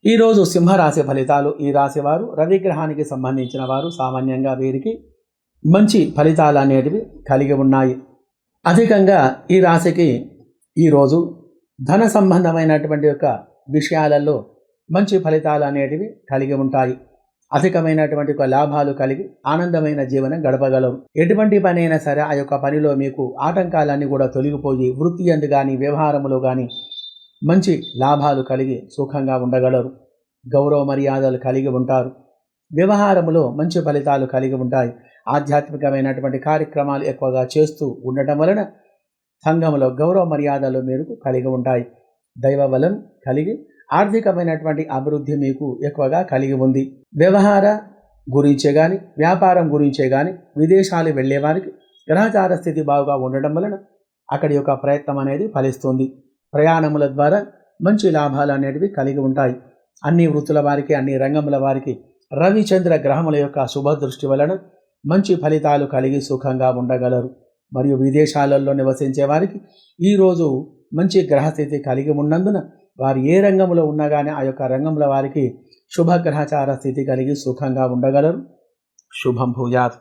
ఈరోజు సింహరాశి ఫలితాలు. ఈ రాశి వారు రవిగ్రహానికి సంబంధించిన వారు. సామాన్యంగా వీరికి మంచి ఫలితాలు అనేటివి కలిగి ఉన్నాయి. అధికంగా ఈ రాశికి ఈరోజు ధన సంబంధమైనటువంటి యొక్క విషయాలలో మంచి ఫలితాలు అనేటివి కలిగి ఉంటాయి. అధికమైనటువంటి ఒక లాభాలు కలిగి ఆనందమైన జీవనం గడపగలరు. ఎటువంటి పని అయినా సరే ఆ యొక్క పనిలో మీకు ఆటంకాలన్నీ కూడా తొలగిపోయి వృత్తి యందు కానీ వ్యవహారములో కానీ మంచి లాభాలు కలిగి సుఖంగా ఉండగలరు. గౌరవ మర్యాదలు కలిగి ఉంటారు. వ్యవహారములో మంచి ఫలితాలు కలిగి ఉంటాయి. ఆధ్యాత్మికమైనటువంటి కార్యక్రమాలు ఎక్కువగా చేస్తూ ఉండటం వలన సంఘంలో గౌరవ మర్యాదలు మీరు కలిగి ఉంటాయి. దైవ బలం కలిగి ఆర్థికమైనటువంటి అభివృద్ధి మీకు ఎక్కువగా కలిగి ఉంది. వ్యవహార గురించే కానీ వ్యాపారం గురించే కానీ విదేశాలు వెళ్ళే వారికి గ్రహచార స్థితి బాగా ఉండడం వలన అక్కడి యొక్క ప్రయత్నం అనేది ఫలిస్తుంది. ప్రయాణముల ద్వారా మంచి లాభాలు అనేటివి కలిగి ఉంటాయి. అన్ని వృత్తుల వారికి అన్ని రంగముల వారికి రవిచంద్ర గ్రహముల యొక్క శుభదృష్టి వలన మంచి ఫలితాలు కలిగి సుఖంగా ఉండగలరు. మరియు విదేశాలలో నివసించే వారికి ఈరోజు మంచి గ్రహస్థితి కలిగి ఉన్నందున వారు ఏ రంగంలో ఉన్నా కానీ ఆ యొక్క రంగంలో వారికి శుభగ్రహచార స్థితి కలిగి సుఖంగా ఉండగలరు. శుభం భూయాత్.